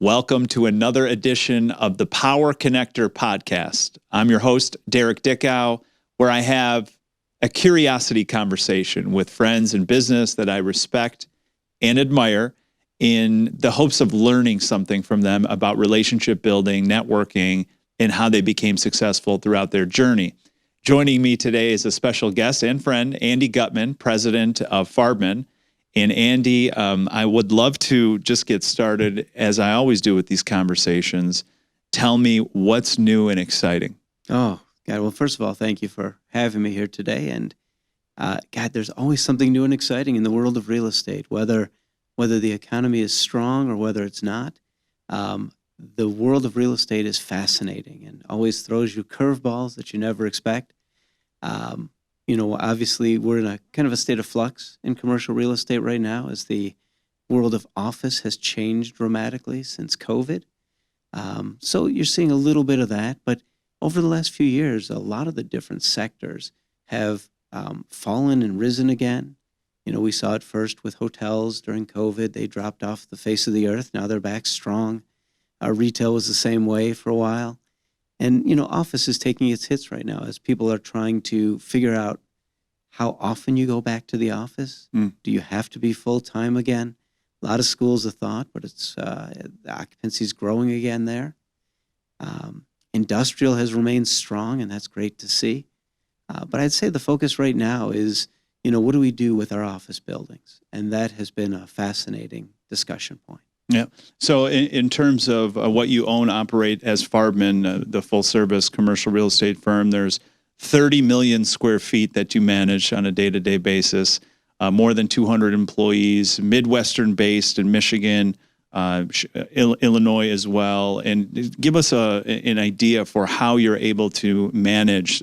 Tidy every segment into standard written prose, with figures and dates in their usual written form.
Welcome to another edition of the Power Connector podcast. I'm your host, Derek Dickow, where I have a curiosity conversation with friends in business that I respect and admire in the hopes of learning something from them about relationship building, networking, and how they became successful throughout their journey. Joining me today is a special guest and friend, Andy Gutman, president of Farbman. And Andy, I would love to just get started, as I always do with these conversations. Tell me what's new and exciting. Oh, God. Well, first of all, thank you for having me here today. And God, there's always something new and exciting in the world of real estate, whether the economy is strong or whether it's not. The world of real estate is fascinating and always throws you curveballs that you never expect. Obviously, we're in a kind of a state of flux in commercial real estate right now as the world of office has changed dramatically since COVID. So you're seeing a little bit of that. But over the last few years, a lot of the different sectors have fallen and risen again. We saw it first with hotels during COVID. They dropped off the face of the earth. Now they're back strong. Retail was the same way for a while. And, office is taking its hits right now as people are trying to figure out how often you go back to the office. Do you have to be full-time again? A lot of schools of thought, but it's the occupancy is growing again there. Industrial has remained strong, and that's great to see. But I'd say the focus right now is, what do we do with our office buildings? And that has been a fascinating discussion point. Yeah. So in terms of what you own, operate as Farbman, the full-service commercial real estate firm, there's 30 million square feet that you manage on a day-to-day basis, more than 200 employees, Midwestern-based in Michigan, Illinois as well. And give us an idea for how you're able to manage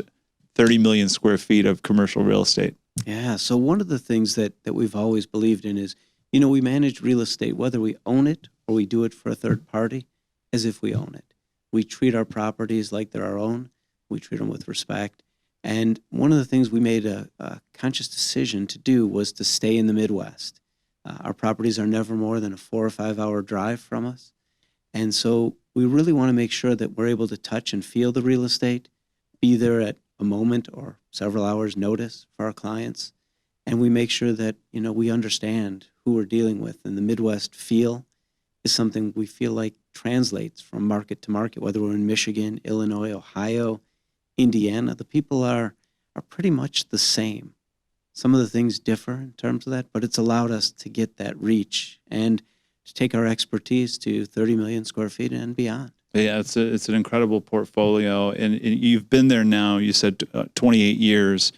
30 million square feet of commercial real estate. Yeah. So one of the things that we've always believed in is, we manage real estate, whether we own it or we do it for a third party, as if we own it. We treat our properties like they're our own. We treat them with respect. And one of the things we made a conscious decision to do was to stay in the Midwest. Our properties are never more than a 4 or 5 hour drive from us. And so we really want to make sure that we're able to touch and feel the real estate, be there at a moment or several hours notice for our clients. And we make sure that, we understand who we're dealing with. And the Midwest feel is something we feel like translates from market to market, whether we're in Michigan, Illinois, Ohio, Indiana. The people are pretty much the same. Some of the things differ in terms of that, but it's allowed us to get that reach and to take our expertise to 30 million square feet and beyond. Yeah, it's an incredible portfolio. And you've been there now, you said 28 years.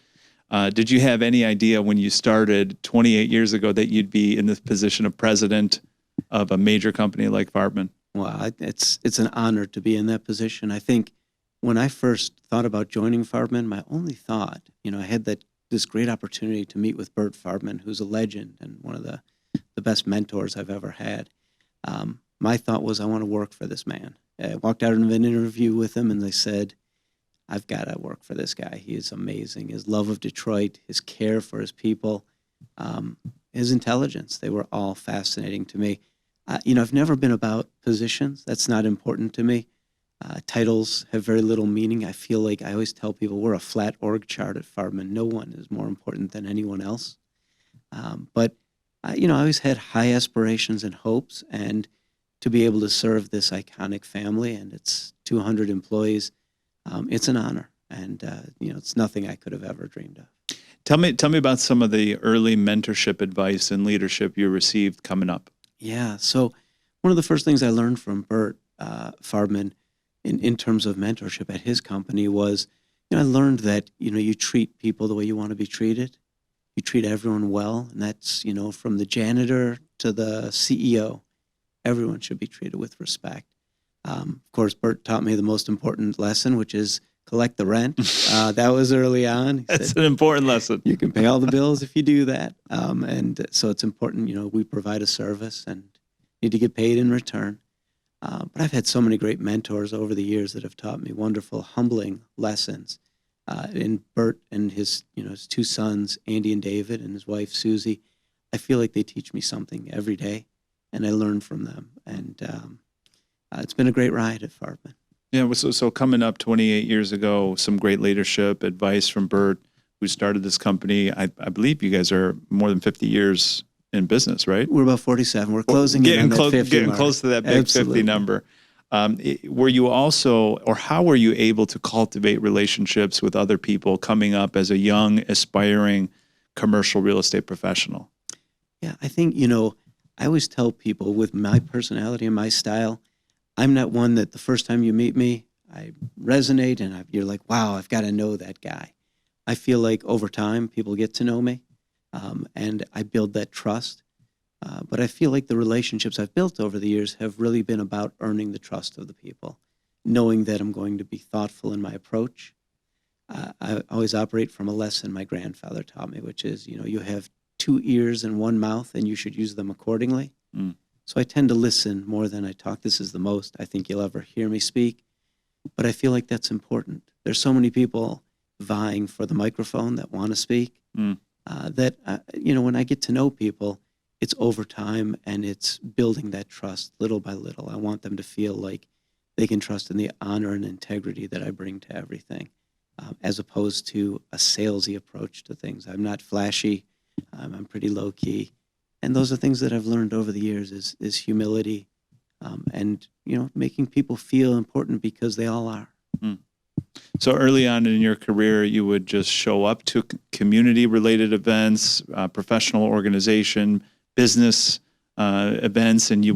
Did you have any idea when you started 28 years ago that you'd be in this position of president of a major company like Farbman? Well, it's an honor to be in that position. I think when I first thought about joining Farbman, my only thought, I had this great opportunity to meet with Bert Farbman, who's a legend and one of the best mentors I've ever had. My thought was, I want to work for this man. I walked out of an interview with him, and they said, I've got to work for this guy. He is amazing. His love of Detroit, his care for his people, his intelligence, they were all fascinating to me. I've never been about positions. That's not important to me. Titles have very little meaning. I feel like I always tell people we're a flat org chart at Farbman. No one is more important than anyone else. But I always had high aspirations and hopes, and to be able to serve this iconic family and its 200 employees, it's an honor, and it's nothing I could have ever dreamed of. Tell me about some of the early mentorship advice and leadership you received coming up. Yeah, so one of the first things I learned from Bert Farbman in terms of mentorship at his company was, I learned that you treat people the way you want to be treated. You treat everyone well, and that's from the janitor to the CEO. Everyone should be treated with respect. Of course, Bert taught me the most important lesson, which is collect the rent. That was early on. That's an important lesson. You can pay all the bills if you do that. And so it's important, we provide a service and need to get paid in return. But I've had so many great mentors over the years that have taught me wonderful, humbling lessons. And Bert and his two sons, Andy and David, and his wife, Susie, I feel like they teach me something every day, and I learn from them. And it's been a great ride at Farbman. Yeah, so coming up 28 years ago, some great leadership advice from Bert, who started this company. I believe you guys are more than 50 years in business, right? We're about 47. We're closing in on that 50 getting mark. close to that big Absolutely. 50 number. Were you also, or how were you able to cultivate relationships with other people coming up as a young, aspiring commercial real estate professional? Yeah, I think, I always tell people with my personality and my style, I'm not one that the first time you meet me, I resonate and you're like, wow, I've got to know that guy. I feel like over time, people get to know me, and I build that trust. But I feel like the relationships I've built over the years have really been about earning the trust of the people, knowing that I'm going to be thoughtful in my approach. I always operate from a lesson my grandfather taught me, which is, you have 2 ears and 1 mouth, and you should use them accordingly. Mm. So I tend to listen more than I talk. This is the most I think you'll ever hear me speak. But I feel like that's important. There's so many people vying for the microphone that want to speak, that, when I get to know people, it's over time and it's building that trust little by little. I want them to feel like they can trust in the honor and integrity that I bring to everything, as opposed to a salesy approach to things. I'm not flashy. I'm pretty low key. And those are things that I've learned over the years is humility, and, making people feel important because they all are. So early on in your career, you would just show up to community-related events, professional organization, business events, and you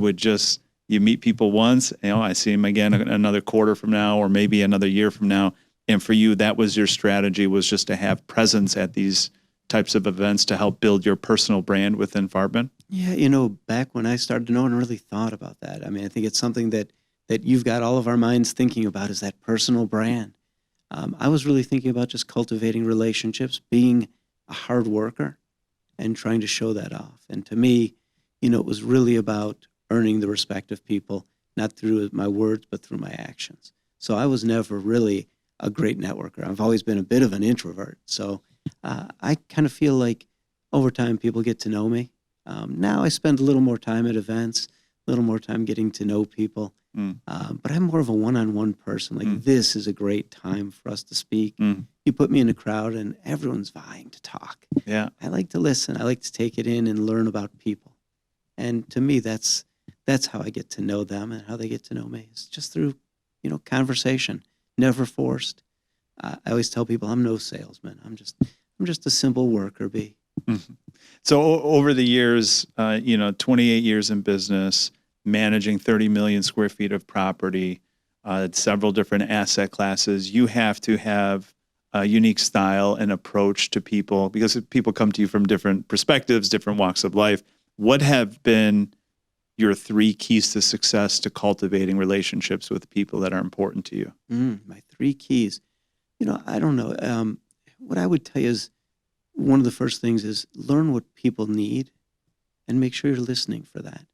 meet people once, I see them again another quarter from now or maybe another year from now. And for you, that was your strategy, was just to have presence at these types of events to help build your personal brand within Farbman? Yeah, back when I started, no one really thought about that. I mean, I think it's something that you've got all of our minds thinking about, is that personal brand. I was really thinking about just cultivating relationships, being a hard worker, and trying to show that off. And to me, it was really about earning the respect of people, not through my words, but through my actions. So I was never really a great networker. I've always been a bit of an introvert. So I kind of feel like over time people get to know me. Now I spend a little more time at events, a little more time getting to know people. But I'm more of a one-on-one person. Like, this is a great time for us to speak. You put me in a crowd and everyone's vying to talk. Yeah. I like to listen. I like to take it in and learn about people. And to me, that's how I get to know them and how they get to know me. It's just through, conversation, never forced. I always tell people I'm no salesman. I'm just a simple worker bee. So over the years, 28 years in business, managing 30 million square feet of property, several different asset classes, you have to have a unique style and approach to people, because people come to you from different perspectives, different walks of life. What have been your 3 keys to success to cultivating relationships with people that are important to you? My 3 keys. I don't know. What I would tell you is, one of the first things is learn what people need and make sure you're listening for that.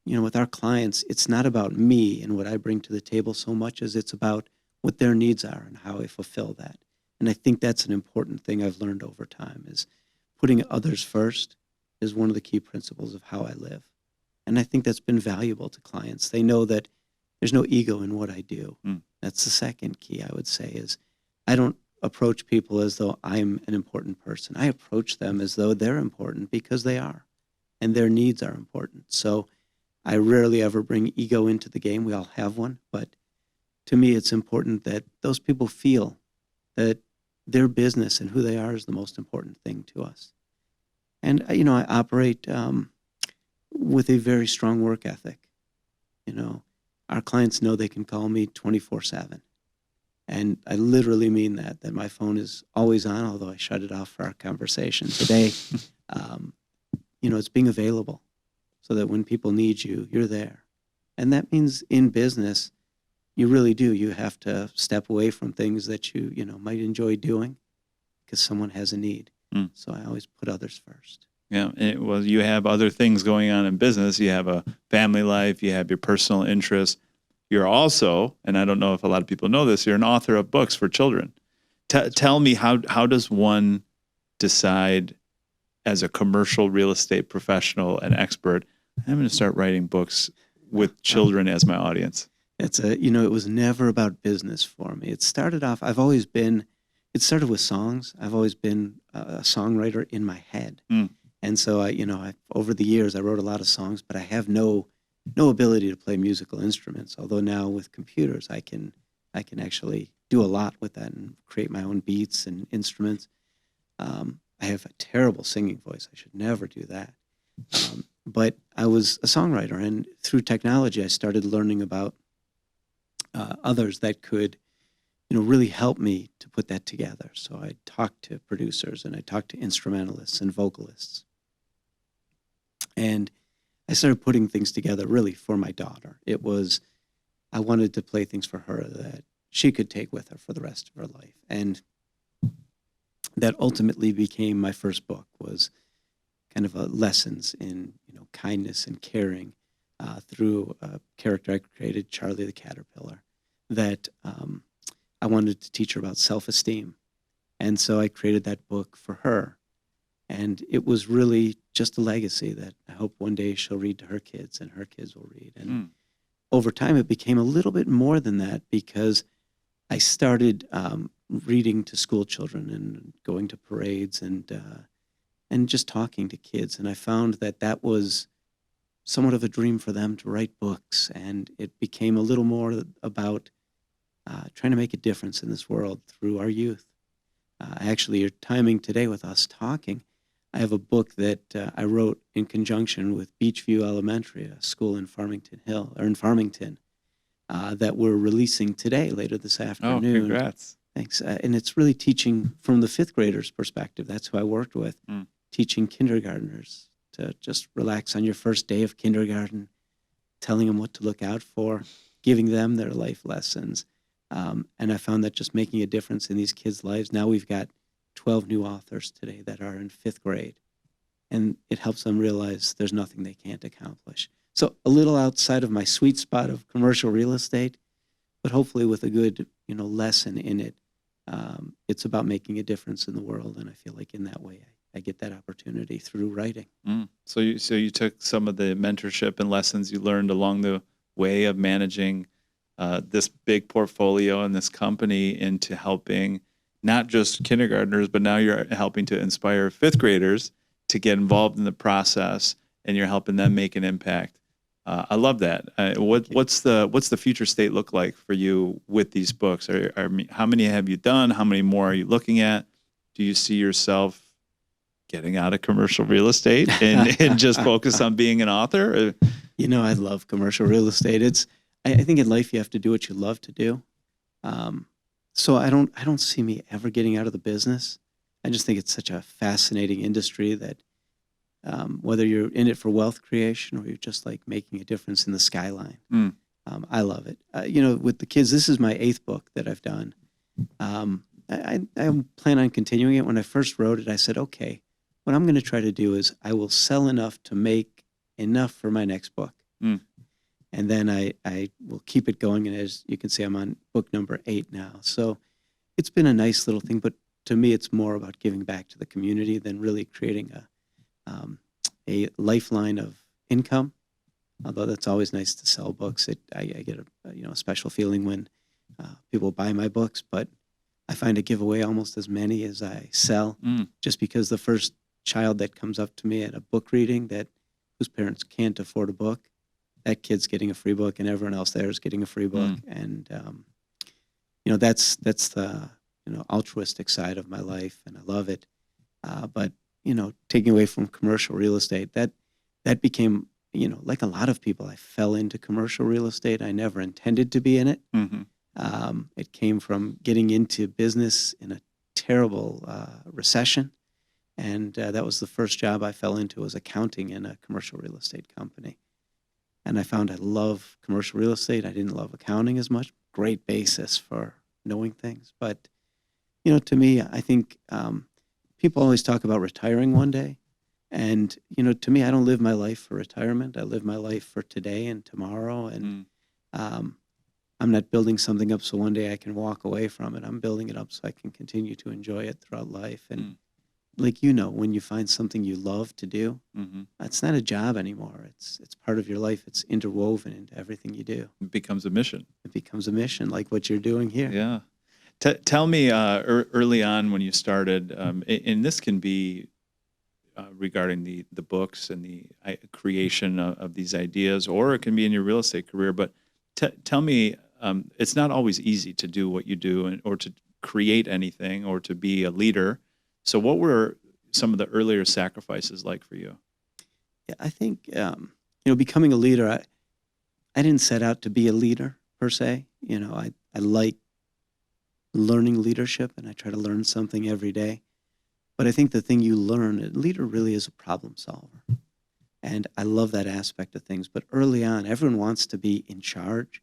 With our clients, it's not about me and what I bring to the table so much as it's about what their needs are and how I fulfill that. And I think that's an important thing I've learned over time, is putting others first is one of the key principles of how I live. And I think that's been valuable to clients. They know that there's no ego in what I do. That's the second key, I would say, is I don't approach people as though I'm an important person. I approach them as though they're important, because they are, and their needs are important. So I rarely ever bring ego into the game. We all have one, but to me, it's important that those people feel that their business and who they are is the most important thing to us. And, I operate with a very strong work ethic. Our clients know they can call me 24/7. And I literally mean that my phone is always on, although I shut it off for our conversation today. It's being available so that when people need you, you're there. And that means in business, you really do. You have to step away from things that you might enjoy doing because someone has a need. So I always put others first. Yeah. Well, you have other things going on in business. You have a family life. You have your personal interests. You're also, and I don't know if a lot of people know this, you're an author of books for children. Tell me, how does one decide, as a commercial real estate professional and expert, I'm going to start writing books with children as my audience? It's it was never about business for me. It started off, it started with songs. I've always been a songwriter in my head. Mm. And so over the years, I wrote a lot of songs, but I have no ability to play musical instruments. Although now with computers, I can actually do a lot with that and create my own beats and instruments. I have a terrible singing voice. I should never do that. But I was a songwriter, and through technology, I started learning about others that could, really help me to put that together. So I talked to producers, and I talked to instrumentalists and vocalists. And I started putting things together really for my daughter. I wanted to play things for her that she could take with her for the rest of her life. And that ultimately became my first book, was kind of lessons in, kindness and caring through a character I created, Charlie the Caterpillar, that I wanted to teach her about self-esteem. And so I created that book for her. And it was really just a legacy that I hope one day she'll read to her kids and her kids will read. And over time, it became a little bit more than that, because I started reading to school children and going to parades and just talking to kids. And I found that was somewhat of a dream for them to write books. And it became a little more about trying to make a difference in this world through our youth. Actually, your timing today with us talking, I have a book that I wrote in conjunction with Beachview Elementary, a school in Farmington, that we're releasing today, later this afternoon. Oh, congrats. Thanks. And it's really teaching from the fifth graders' perspective. That's who I worked with, teaching kindergartners to just relax on your first day of kindergarten, telling them what to look out for, giving them their life lessons. And I found that just making a difference in these kids' lives. Now we've got 12 new authors today that are in fifth grade, and it helps them realize there's nothing they can't accomplish. So a little outside of my sweet spot of commercial real estate, but hopefully with a good, lesson in it. It's about making a difference in the world, and I feel like in that way I get that opportunity through writing. So you took some of the mentorship and lessons you learned along the way of managing this big portfolio and this company into helping not just kindergartners, but now you're helping to inspire fifth graders to get involved in the process, and you're helping them make an impact. I love that. What's the future state look like for you with these books? How many have you done? How many more are you looking at? Do you see yourself getting out of commercial real estate and just focus on being an author? I love commercial real estate. I think in life you have to do what you love to do. So I don't see me ever getting out of the business. I just think it's such a fascinating industry that whether you're in it for wealth creation or you're just like making a difference in the skyline, I love it. With the kids, this is my 8th book that I've done. I plan on continuing it. When I first wrote it, I said, okay, what I'm going to try to do is I will sell enough to make enough for my next book. And then I will keep it going. And as you can see, I'm on book number 8 now. So it's been a nice little thing. But to me, it's more about giving back to the community than really creating a lifeline of income. Although that's always nice to sell books. I get a special feeling when people buy my books. But I find I give away almost as many as I sell, just because the first child that comes up to me at a book reading whose parents can't afford a book, that kid's getting a free book, and everyone else there is getting a free book. And that's the altruistic side of my life, and I love it. But taking away from commercial real estate, that became like a lot of people, I fell into commercial real estate. I never intended to be in it. It came from getting into business in a terrible recession, and that was the first job I fell into, was accounting in a commercial real estate company. And I found I love commercial real estate. I didn't love accounting as much. Great basis for knowing things. But, to me, I think people always talk about retiring one day. And, to me, I don't live my life for retirement. I live my life for today and tomorrow. And I'm not building something up so one day I can walk away from it. I'm building it up so I can continue to enjoy it throughout life. And like, when you find something you love to do, it's not a job anymore. It's part of your life. It's interwoven into everything you do. It becomes a mission. It becomes a mission, like what you're doing here. Yeah. Tell me early on when you started, and this can be regarding the books and the creation of these ideas, or it can be in your real estate career. But tell me, it's not always easy to do what you do, or to create anything, or to be a leader. So, what were some of the earlier sacrifices like for you? Yeah, I think becoming a leader. I didn't set out to be a leader per se. I like learning leadership, and I try to learn something every day. But I think the thing you learn, a leader really is a problem solver. And I love that aspect of things. But early on, everyone wants to be in charge,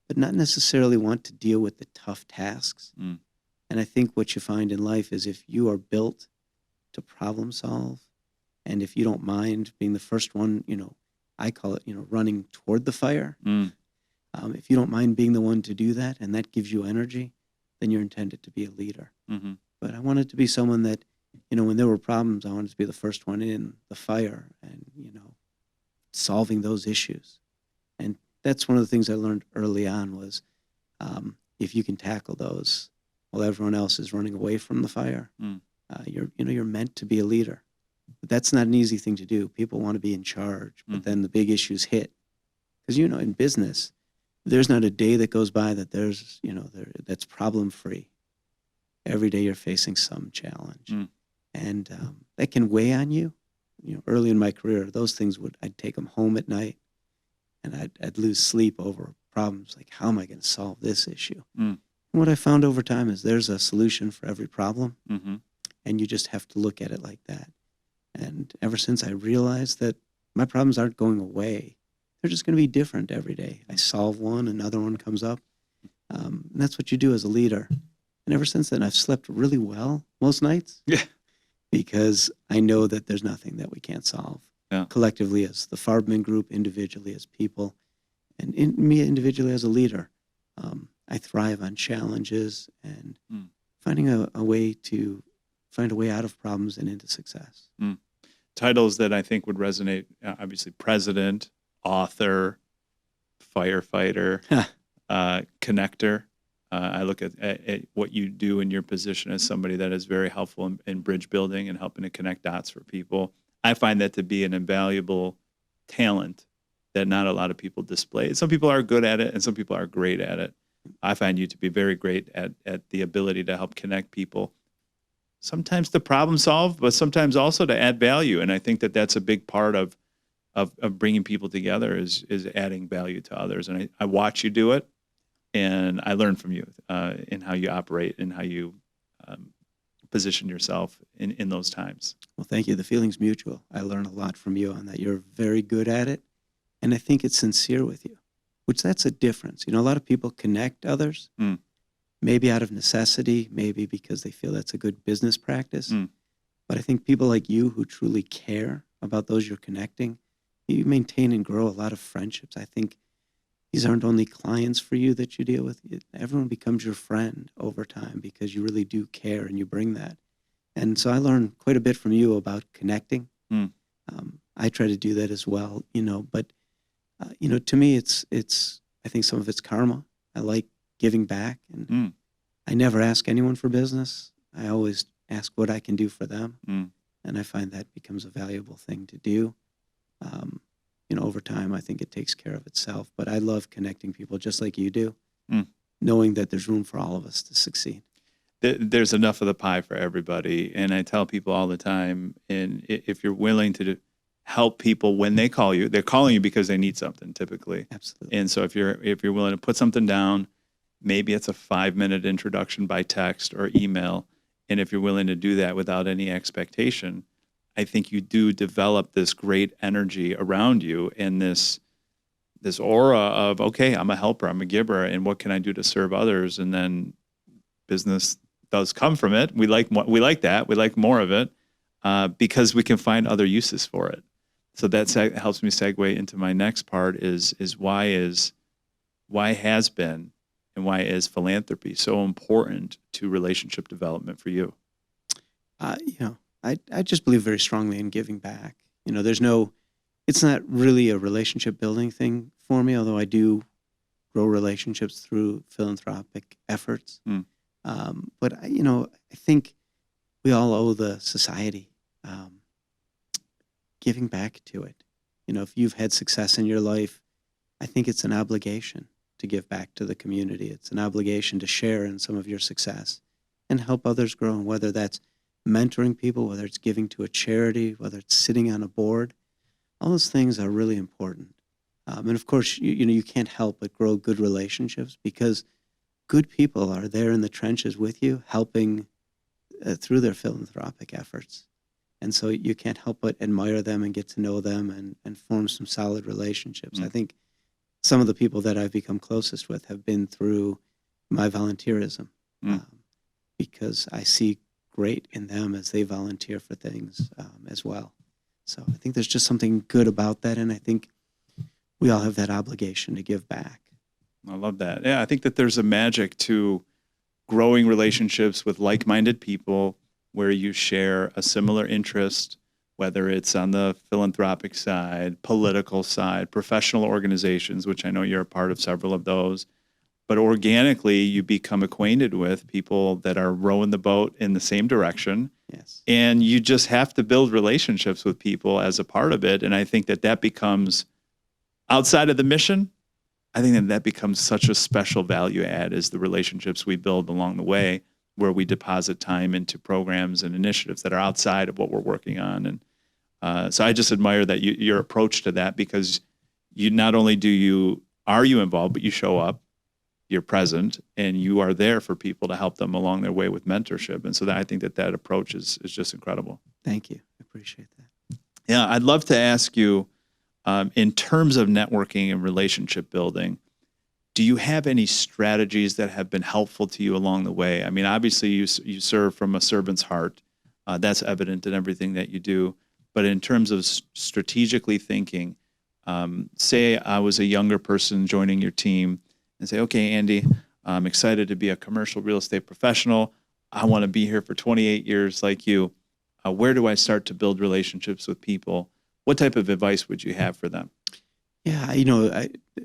but not necessarily want to deal with the tough tasks. And I think what you find in life is if you are built to problem solve, and if you don't mind being the first one, I call it, running toward the fire. If you don't mind being the one to do that, and that gives you energy, then you're intended to be a leader. But I wanted to be someone that, when there were problems, I wanted to be the first one in the fire and, solving those issues. And that's one of the things I learned early on was if you can tackle those while everyone else is running away from the fire, you're meant to be a leader. But that's not an easy thing to do. People want to be in charge, but then the big issues hit. Because, in business, there's not a day that goes by that there's, that's problem free. Every day you're facing some challenge. And that can weigh on you. Early in my career, those things I'd take them home at night, and I'd lose sleep over problems like, how am I going to solve this issue? And what I found over time is there's a solution for every problem, and you just have to look at it like that. And ever since I realized that my problems aren't going away, they're just going to be different every day. I solve one, another one comes up, and that's what you do as a leader. And ever since then, I've slept really well most nights. Yeah. Because I know that there's nothing that we can't solve collectively as the Farbman Group, individually as people, and me individually as a leader. I thrive on challenges and finding a way out of problems and into success. Titles that I think would resonate, obviously president, author, firefighter, connector. I look at what you do in your position as somebody that is very helpful in bridge building and helping to connect dots for people. I find that to be an invaluable talent that not a lot of people display. Some people are good at it, and some people are great at it. I find you to be very great at the ability to help connect people, sometimes to problem solve, but sometimes also to add value. And I think that that's a big part of bringing people together is adding value to others. And I watch you do it. And I learn from you in how you operate and how you position yourself in those times. Well, thank you. The feeling's mutual. I learn a lot from you on that. You're very good at it. And I think it's sincere with you, which that's a difference. A lot of people connect others, maybe out of necessity, maybe because they feel that's a good business practice. But I think people like you who truly care about those you're connecting, you maintain and grow a lot of friendships. I think these aren't only clients for you that you deal with. Everyone becomes your friend over time because you really do care and you bring that. And so I learned quite a bit from you about connecting. I try to do that as well, but, to me, I think some of it's karma. I like giving back, and I never ask anyone for business. I always ask what I can do for them. And I find that becomes a valuable thing to do. Over time, I think it takes care of itself. But I love connecting people just like you do, knowing that there's room for all of us to succeed. There's enough of the pie for everybody. And I tell people all the time, and if you're willing to help people when they call you, they're calling you because they need something typically. Absolutely. And so if you're willing to put something down, maybe it's a 5-minute introduction by text or email. And if you're willing to do that without any expectation, I think you do develop this great energy around you and this aura of, okay, I'm a helper, I'm a giver, and what can I do to serve others? And then business does come from it. We like that. We like more of it because we can find other uses for it. So that helps me segue into my next part is why has been and why is philanthropy so important to relationship development for you? I just believe very strongly in giving back. It's not really a relationship building thing for me, although I do grow relationships through philanthropic efforts. Mm. But I think we all owe the society giving back to it. If you've had success in your life, I think it's an obligation to give back to the community. It's an obligation to share in some of your success and help others grow. And whether that's mentoring people, whether it's giving to a charity, whether it's sitting on a board, all those things are really important. And of course, you can't help but grow good relationships because good people are there in the trenches with you, helping through their philanthropic efforts. And so you can't help but admire them and get to know them and form some solid relationships. I think some of the people that I've become closest with have been through my volunteerism because I see great in them as they volunteer for things as well. So I think there's just something good about that, and I think we all have that obligation to give back. I love that. Yeah, I think that there's a magic to growing relationships with like-minded people where you share a similar interest, whether it's on the philanthropic side, political side, professional organizations, which I know you're a part of several of those. But organically, you become acquainted with people that are rowing the boat in the same direction. Yes. And you just have to build relationships with people as a part of it. And I think that becomes, outside of the mission, I think that becomes such a special value add is the relationships we build along the way, where we deposit time into programs and initiatives that are outside of what we're working on. And so I just admire that your approach to that, because you not only are you involved, but you show up, you're present, and you are there for people to help them along their way with mentorship. And so I think that approach is just incredible. Thank you. I appreciate that. Yeah, I'd love to ask you, in terms of networking and relationship building, do you have any strategies that have been helpful to you along the way? I mean, obviously you serve from a servant's heart. That's evident in everything that you do. But in terms of strategically thinking, say I was a younger person joining your team and say, okay, Andy, I'm excited to be a commercial real estate professional. I want to be here for 28 years like you. Where do I start to build relationships with people? What type of advice would you have for them? Yeah,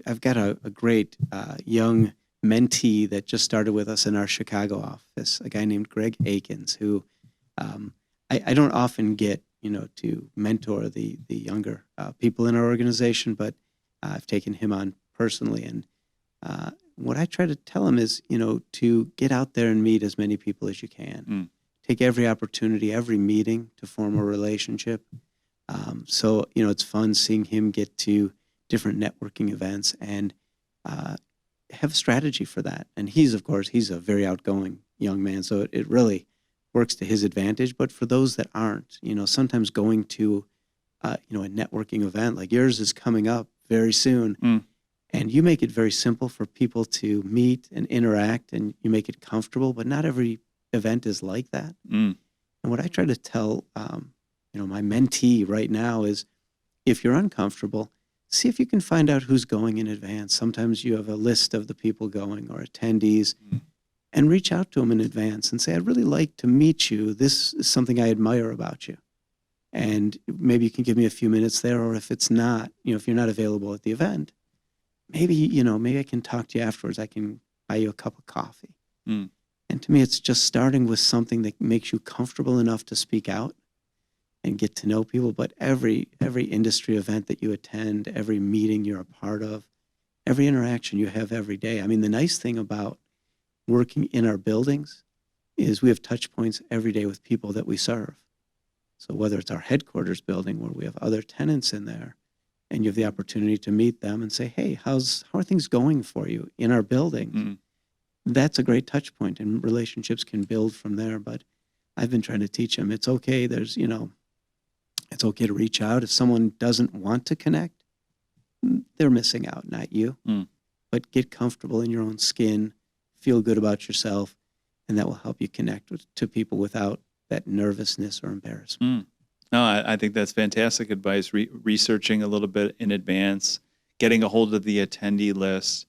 I've got a great young mentee that just started with us in our Chicago office, a guy named Greg Akins, who I don't often get, to mentor the younger people in our organization, but I've taken him on personally. And what I try to tell him is, to get out there and meet as many people as you can. Take every opportunity, every meeting to form a relationship. So, it's fun seeing him get to different networking events and have a strategy for that. And he's a very outgoing young man, so it really works to his advantage. But for those that aren't, sometimes going to, a networking event like yours is coming up very soon, and you make it very simple for people to meet and interact, and you make it comfortable, but not every event is like that. And what I try to tell, my mentee right now is, if you're uncomfortable, see if you can find out who's going in advance. Sometimes you have a list of the people going or attendees, and reach out to them in advance and say, I'd really like to meet you. This is something I admire about you. And maybe you can give me a few minutes there, or if it's not, if you're not available at the event, maybe I can talk to you afterwards. I can buy you a cup of coffee. And to me, it's just starting with something that makes you comfortable enough to speak out and get to know people. But every industry event that you attend, every meeting you're a part of, every interaction you have every day. I mean, the nice thing about working in our buildings is we have touch points every day with people that we serve. So whether it's our headquarters building where we have other tenants in there, and you have the opportunity to meet them and say, hey, how are things going for you in our building? That's a great touch point, and relationships can build from there. But I've been trying to teach them it's okay. It's okay to reach out. If someone doesn't want to connect, they're missing out, not you. But get comfortable in your own skin, feel good about yourself, and that will help you connect to people without that nervousness or embarrassment. No, I think that's fantastic advice. Researching a little bit in advance, getting a hold of the attendee list.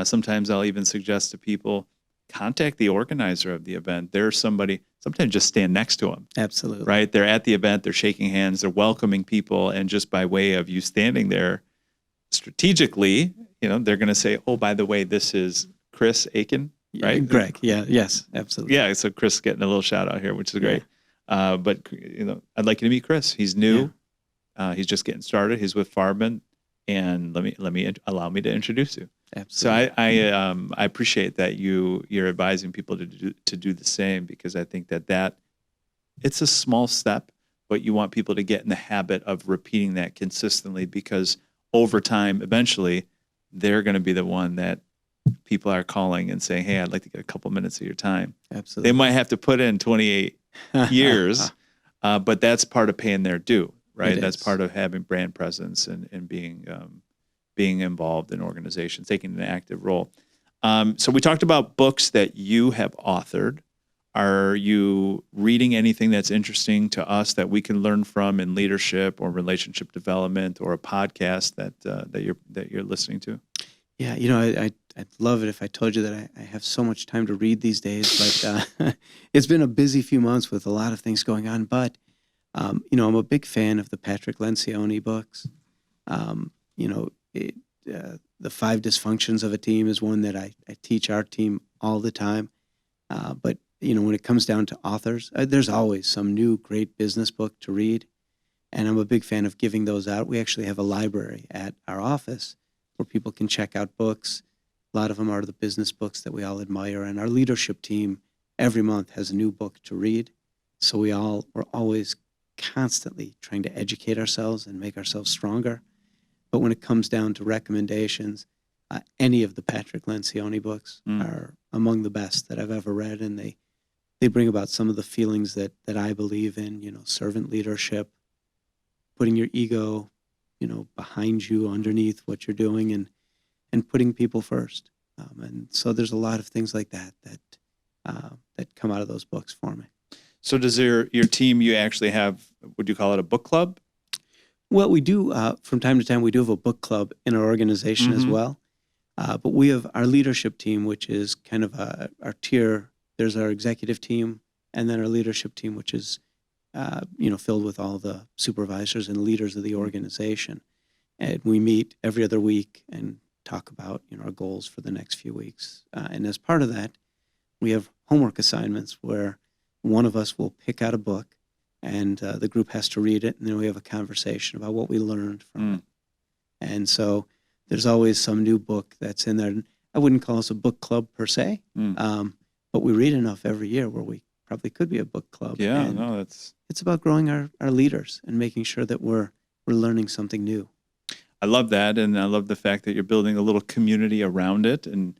Sometimes I'll even suggest to people, contact the organizer of the event. There's somebody, sometimes just stand next to them, Absolutely. right? They're at the event, they're shaking hands, they're welcoming people. And just by way of you standing there strategically, they're going to say, oh, by the way, this is Chris Aiken, right? Greg. Yeah. Yes. Absolutely. Yeah. So Chris getting a little shout out here, which is great. But I'd like you to meet Chris. He's new. Yeah. He's just getting started. He's with Farbman, and allow me to introduce you. Absolutely. So I appreciate that you're advising people to do the same, because I think that it's a small step, but you want people to get in the habit of repeating that consistently, because over time, eventually, they're going to be the one that people are calling and saying, hey, I'd like to get a couple minutes of your time. Absolutely. They might have to put in 28 years, but that's part of paying their due, right? That's part of having brand presence and being involved in organizations, taking an active role. So we talked about books that you have authored. Are you reading anything that's interesting to us that we can learn from in leadership or relationship development, or a podcast that you're listening to? Yeah, I'd love it if I told you that I have so much time to read these days, but it's been a busy few months with a lot of things going on. But I'm a big fan of the Patrick Lencioni books. The 5 Dysfunctions of a Team is one that I teach our team all the time. But when it comes down to authors, there's always some new great business book to read, and I'm a big fan of giving those out. We actually have a library at our office where people can check out books. A lot of them are the business books that we all admire, and our leadership team every month has a new book to read. So we're always constantly trying to educate ourselves and make ourselves stronger. But when it comes down to recommendations, any of the Patrick Lencioni books are among the best that I've ever read, and they bring about some of the feelings that I believe in, servant leadership, putting your ego, behind you, underneath what you're doing, and putting people first. And so there's a lot of things like that come out of those books for me. So does your team, you actually have, would you call it a book club? Well, we do, from time to time, we do have a book club in our organization as well. But we have our leadership team, which is kind of our tier. There's our executive team, and then our leadership team, which is, filled with all the supervisors and leaders of the organization. And we meet every other week and talk about, our goals for the next few weeks. And as part of that, we have homework assignments where one of us will pick out a book, and the group has to read it, and then we have a conversation about what we learned from it. And so there's always some new book that's in there. I wouldn't call us a book club per se, but we read enough every year where we probably could be a book club. Yeah, and it's about growing our leaders and making sure that we're learning something new. I love that, and I love the fact that you're building a little community around it, and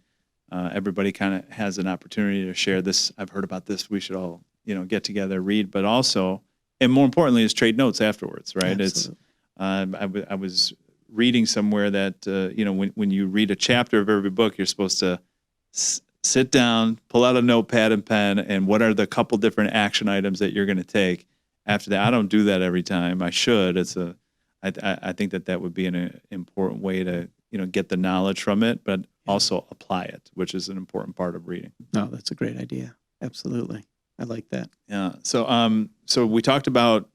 everybody kind of has an opportunity to share this. I've heard about this. We should all, get together, read, but also, and more importantly, is trade notes afterwards, right? Absolutely. I was reading somewhere that when you read a chapter of every book, you're supposed to sit down, pull out a notepad and pen, and what are the couple different action items that you're going to take after that. I don't do that every time. I should. I think that would be an important way to get the knowledge from it, but also apply it, which is an important part of reading. No, that's a great idea. Absolutely. I like that. Yeah. So we talked about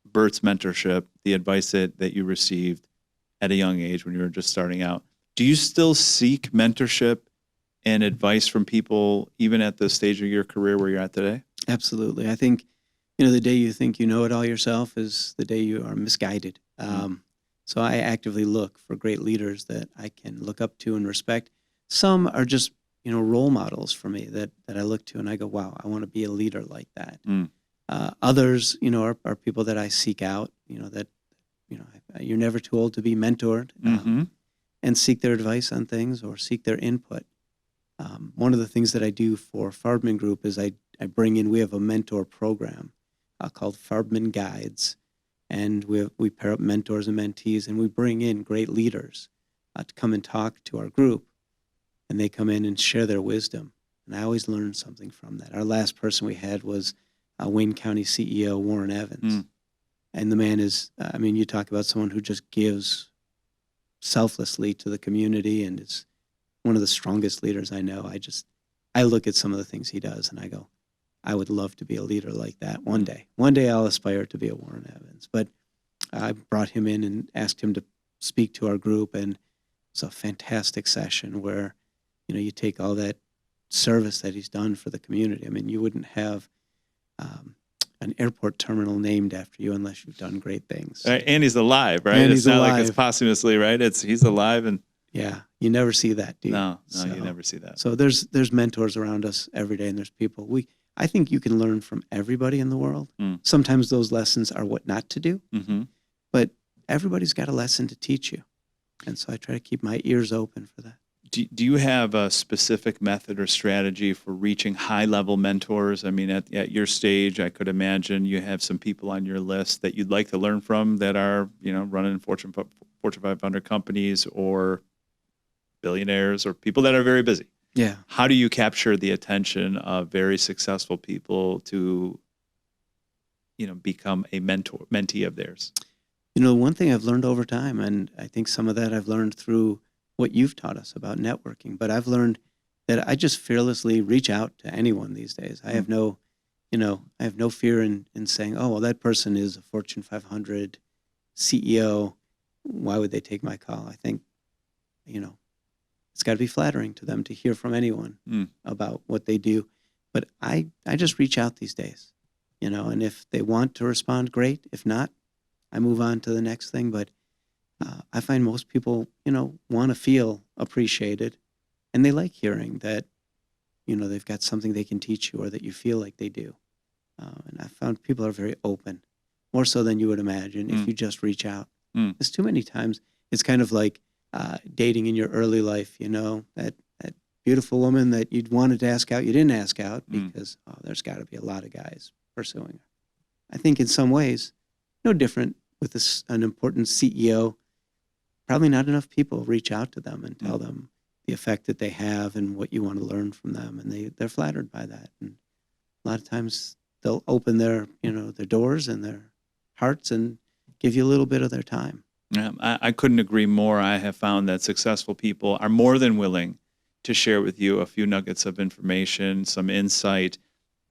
Bert's mentorship, the advice that you received at a young age when you were just starting out. Do you still seek mentorship and advice from people even at the stage of your career where you're at today? Absolutely. I think, the day you think you know it all yourself is the day you are misguided. So I actively look for great leaders that I can look up to and respect. Some are just, role models for me that I look to and I go, wow, I want to be a leader like that. Others, are people that I seek out, that, you're never too old to be mentored, and seek their advice on things or seek their input. One of the things that I do for Farbman Group is I bring in, we have a mentor program called Farbman Guides. And we pair up mentors and mentees, and we bring in great leaders to come and talk to our group. And they come in and share their wisdom. And I always learn something from that. Our last person we had was Wayne County CEO Warren Evans. And the man is, you talk about someone who just gives selflessly to the community and is one of the strongest leaders I know. I look at some of the things he does and I go, I would love to be a leader like that one day. One day I'll aspire to be a Warren Evans. But I brought him in and asked him to speak to our group, and it's a fantastic session where, you take all that service that he's done for the community. I mean, you wouldn't have an airport terminal named after you unless you've done great things. And he's alive, right? And it's he's not alive. like it's posthumously, right? He's alive, and Yeah, you never see that, do you? no, you never see that. So there's mentors around us every day, and there's people. I think you can learn from everybody in the world. Sometimes those lessons are what not to do, but everybody's got a lesson to teach you. And so I try to keep my ears open for that. Do you have a specific method or strategy for reaching high-level mentors? I mean, at your stage, I could imagine you have some people on your list that you'd like to learn from that are, running Fortune 500 companies or billionaires or people that are very busy. Yeah. How do you capture the attention of very successful people to, become a mentee of theirs? One thing I've learned over time, and I think some of that I've learned through what you've taught us about networking, but I've learned that I just fearlessly reach out to anyone these days. I have no, I have no fear in saying, oh, well, that person is a Fortune 500 CEO. Why would they take my call? I think, it's got to be flattering to them to hear from anyone about what they do. But I just reach out these days, and if they want to respond, great. If not, I move on to the next thing. But I find most people, want to feel appreciated, and they like hearing that, they've got something they can teach you or that you feel like they do. And I found people are very open, more so than you would imagine if you just reach out. There's too many times it's kind of like dating in your early life, that beautiful woman that you'd wanted to ask out, you didn't ask out because there's got to be a lot of guys pursuing her. I think in some ways, no different with an important CEO. Probably not enough people reach out to them and tell them the effect that they have and what you want to learn from them, and they're flattered by that. And a lot of times they'll open their their doors and their hearts and give you a little bit of their time. Yeah, I couldn't agree more. I have found that successful people are more than willing to share with you a few nuggets of information, some insight,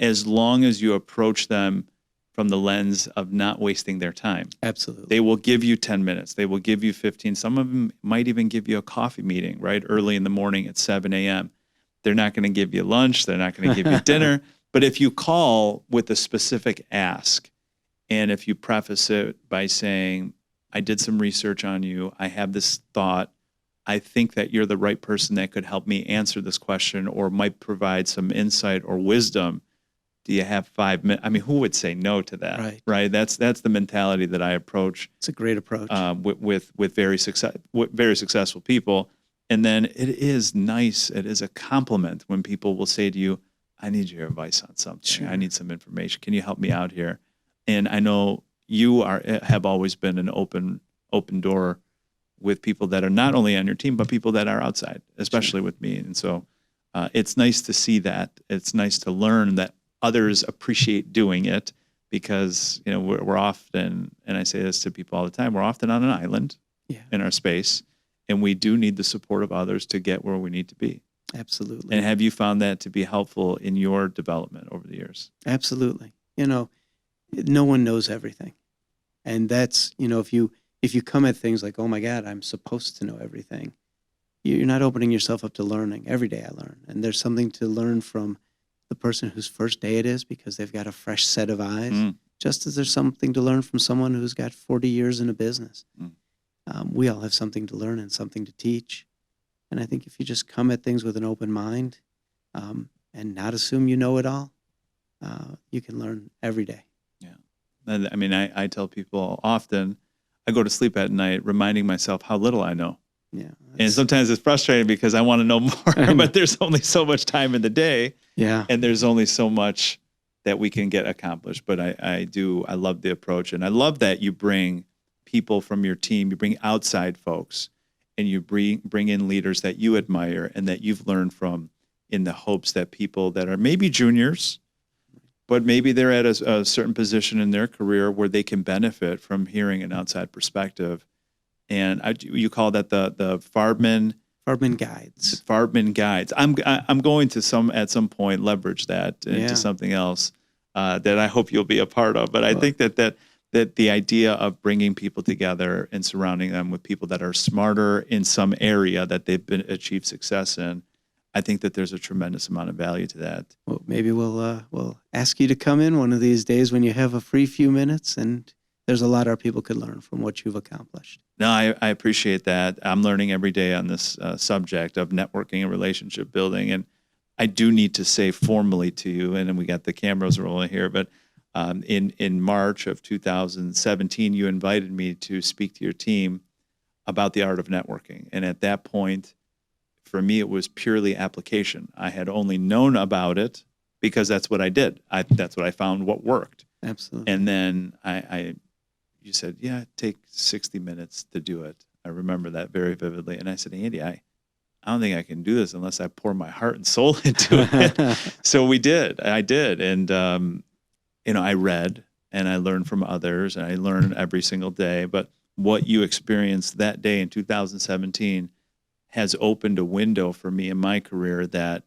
as long as you approach them from the lens of not wasting their time. Absolutely. They will give you 10 minutes. They will give you 15. Some of them might even give you a coffee meeting, right, early in the morning at 7 a.m. They're not going to give you lunch. They're not going to give you dinner. But if you call with a specific ask, and if you preface it by saying, I did some research on you, I have this thought, I think that you're the right person that could help me answer this question or might provide some insight or wisdom. Do you have 5 minutes? I mean, who would say no to that? Right. That's the mentality that I approach. It's a great approach with very successful people. And then it is nice. It is a compliment when people will say to you, "I need your advice on something. Sure. I need some information. Can you help me out here?" And I know you have always been an open door with people that are not only on your team but people that are outside, especially with me. And so it's nice to see that. It's nice to learn that others appreciate doing it, because we're often, and I say this to people all the time, we're often on an island in our space, and we do need the support of others to get where we need to be. Absolutely. And have you found that to be helpful in your development over the years? Absolutely. No one knows everything, and that's if you come at things like, oh my God, I'm supposed to know everything, you're not opening yourself up to learning. Every day I learn, and there's something to learn from the person whose first day it is, because they've got a fresh set of eyes, just as there's something to learn from someone who's got 40 years in a business. We all have something to learn and something to teach. And I think if you just come at things with an open mind and not assume you know it all, you can learn every day. Yeah. And I mean, I tell people often, I go to sleep at night reminding myself how little I know. Yeah. And sometimes it's frustrating because I want to know more, but there's only so much time in the day. Yeah. And there's only so much that we can get accomplished. But I love the approach. And I love that you bring people from your team, you bring outside folks, and you bring in leaders that you admire and that you've learned from, in the hopes that people that are maybe juniors, but maybe they're at a certain position in their career where they can benefit from hearing an outside perspective. And you call that the Farbman Farbman Guides. Farbman Guides. I'm going to at some point leverage that into Yeah. something else that I hope you'll be a part of. But I think that the idea of bringing people together and surrounding them with people that are smarter in some area that they've achieved success in, I think that there's a tremendous amount of value to that. Well, maybe we'll ask you to come in one of these days when you have a free few minutes, and there's a lot our people could learn from what you've accomplished. No, I appreciate that. I'm learning every day on this subject of networking and relationship building. And I do need to say formally to you, and then we got the cameras rolling here, but in March of 2017, you invited me to speak to your team about the art of networking. And at that point, for me, it was purely application. I had only known about it because that's what I did. That's what I found what worked. Absolutely. And then you said, yeah, take 60 minutes to do it. I remember that very vividly. And I said, Andy, I don't think I can do this unless I pour my heart and soul into it. So we did. I did. And, I read and I learned from others, and I learn every single day. But what you experienced that day in 2017 has opened a window for me in my career that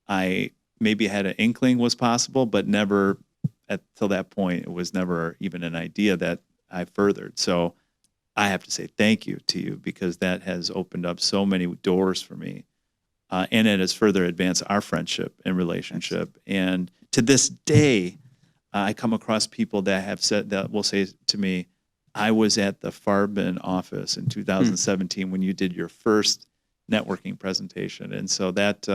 I maybe had an inkling was possible, but never till that point, it was never even an idea that I furthered. So I have to say thank you to you, because that has opened up so many doors for me. And it has further advanced our friendship and relationship. And to this day, I come across people that have said that will say to me, I was at the Farbman office in 2017 when you did your first networking presentation. And so that,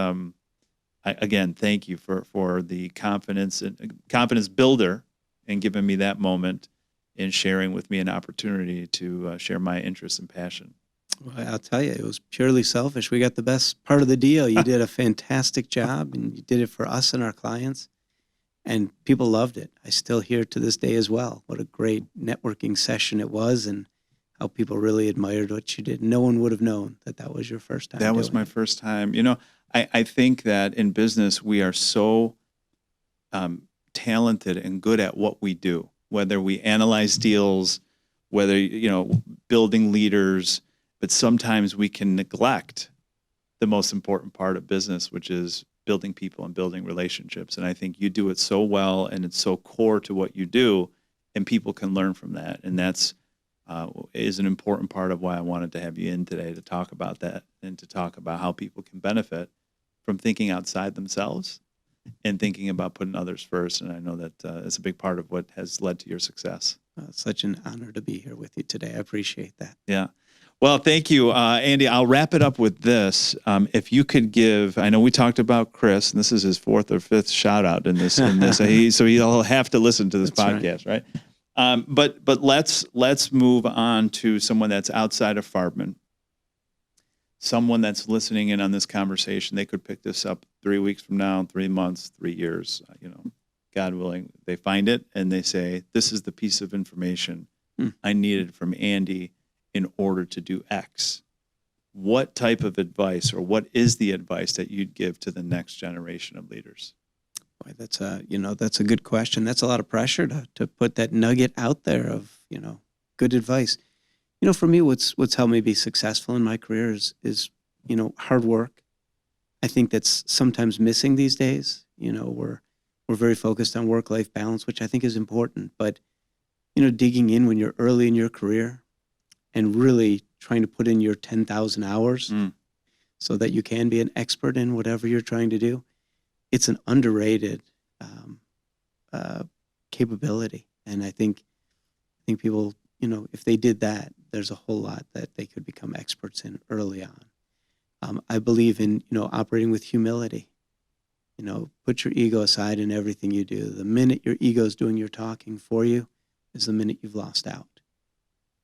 again, thank you for the confidence builder and giving me that moment and sharing with me an opportunity to share my interest and passion. Well, I'll tell you, it was purely selfish. We got the best part of the deal. You did a fantastic job, and you did it for us and our clients, and people loved it. I still hear to this day as well what a great networking session it was, and how people really admired what you did. No one would have known that was your first time. That was my first time. I think that in business, we are so talented and good at what we do, whether we analyze deals, whether, building leaders, but sometimes we can neglect the most important part of business, which is building people and building relationships. And I think you do it so well, and it's so core to what you do, and people can learn from that. And that's is an important part of why I wanted to have you in today, to talk about that and to talk about how people can benefit from thinking outside themselves and thinking about putting others first. And I know that it's a big part of what has led to your success. It's such an honor to be here with you today. I appreciate that. Yeah. Well, thank you, Andy. I'll wrap it up with this. If you could give, I know we talked about Chris, and this is his fourth or fifth shout out in this. So he'll have to listen to this podcast, right? But let's move on to someone that's outside of Farbman. Someone that's listening in on this conversation. They could pick this up 3 weeks from now, 3 months, 3 years, God willing. They find it and they say, this is the piece of information I needed from Andy in order to do X. What type of advice, or what is the advice that you'd give to the next generation of leaders? Boy, that's a good question. That's a lot of pressure to put that nugget out there of, good advice. For me, what's helped me be successful in my career is hard work. I think that's sometimes missing these days. We're very focused on work-life balance, which I think is important, but, digging in when you're early in your career and really trying to put in your 10,000 hours so that you can be an expert in whatever you're trying to do. It's an underrated capability. And I think people, if they did that, there's a whole lot that they could become experts in early on. I believe in, operating with humility. Put your ego aside in everything you do. The minute your ego is doing your talking for you is the minute you've lost out.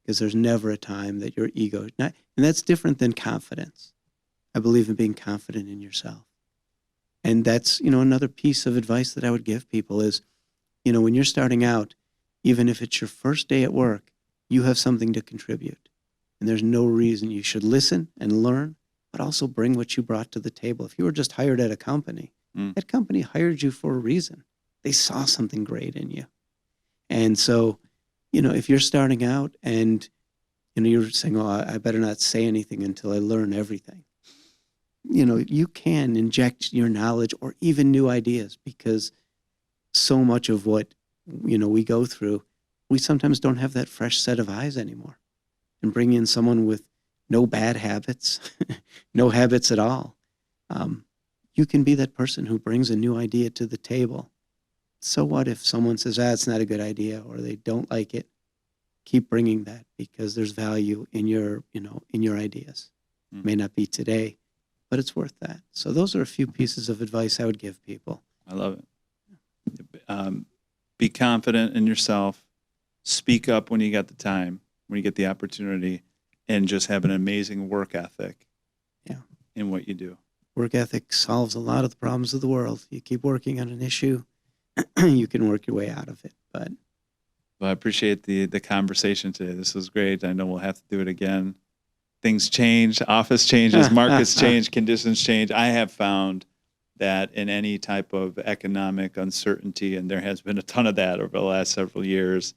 Because there's never a time that your ego, and that's different than confidence. I believe in being confident in yourself. And that's, another piece of advice that I would give people is, when you're starting out, even if it's your first day at work, you have something to contribute. And there's no reason you should listen and learn, but also bring what you brought to the table. If you were just hired at a company, that company hired you for a reason. They saw something great in you. And so, if you're starting out and You're saying, oh, I better not say anything until I learn everything. You can inject your knowledge or even new ideas, because so much of what, we go through, we sometimes don't have that fresh set of eyes anymore. And bring in someone with no bad habits, no habits at all. You can be that person who brings a new idea to the table. So what if someone says, it's not a good idea, or they don't like it? Keep bringing that, because there's value in your ideas. It may not be today, but it's worth that. So those are a few pieces of advice I would give people. I love it. Be confident in yourself. Speak up when you got the time, when you get the opportunity, and just have an amazing work ethic in what you do. Work ethic solves a lot of the problems of the world. You keep working on an issue, you can work your way out of it. But Well, I appreciate the conversation today. This was great. I know we'll have to do it again. Things change, office changes, markets change, conditions change. I have found that in any type of economic uncertainty, and there has been a ton of that over the last several years,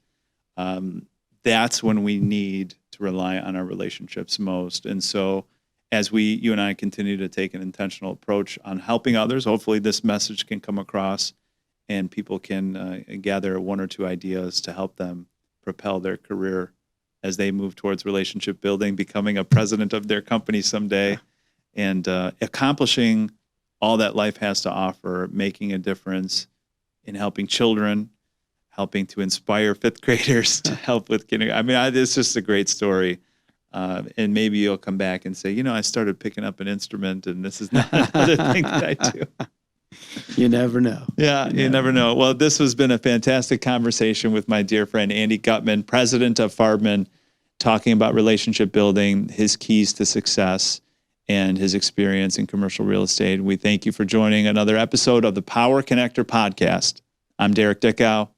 that's when we need to rely on our relationships most. And so as you and I continue to take an intentional approach on helping others, hopefully this message can come across and people can gather one or two ideas to help them propel their career as they move towards relationship building, becoming a president of their company someday, and accomplishing all that life has to offer, making a difference in helping children, helping to inspire fifth graders to help with kindergarten. I mean, it's just a great story. And maybe you'll come back and say, I started picking up an instrument, and this is not another thing that I do. You never know. Yeah, you never know. Well, this has been a fantastic conversation with my dear friend, Andy Gutman, president of Farbman, talking about relationship building, his keys to success, and his experience in commercial real estate. We thank you for joining another episode of the Power Connector podcast. I'm Derek Dickow,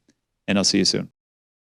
and I'll see you soon.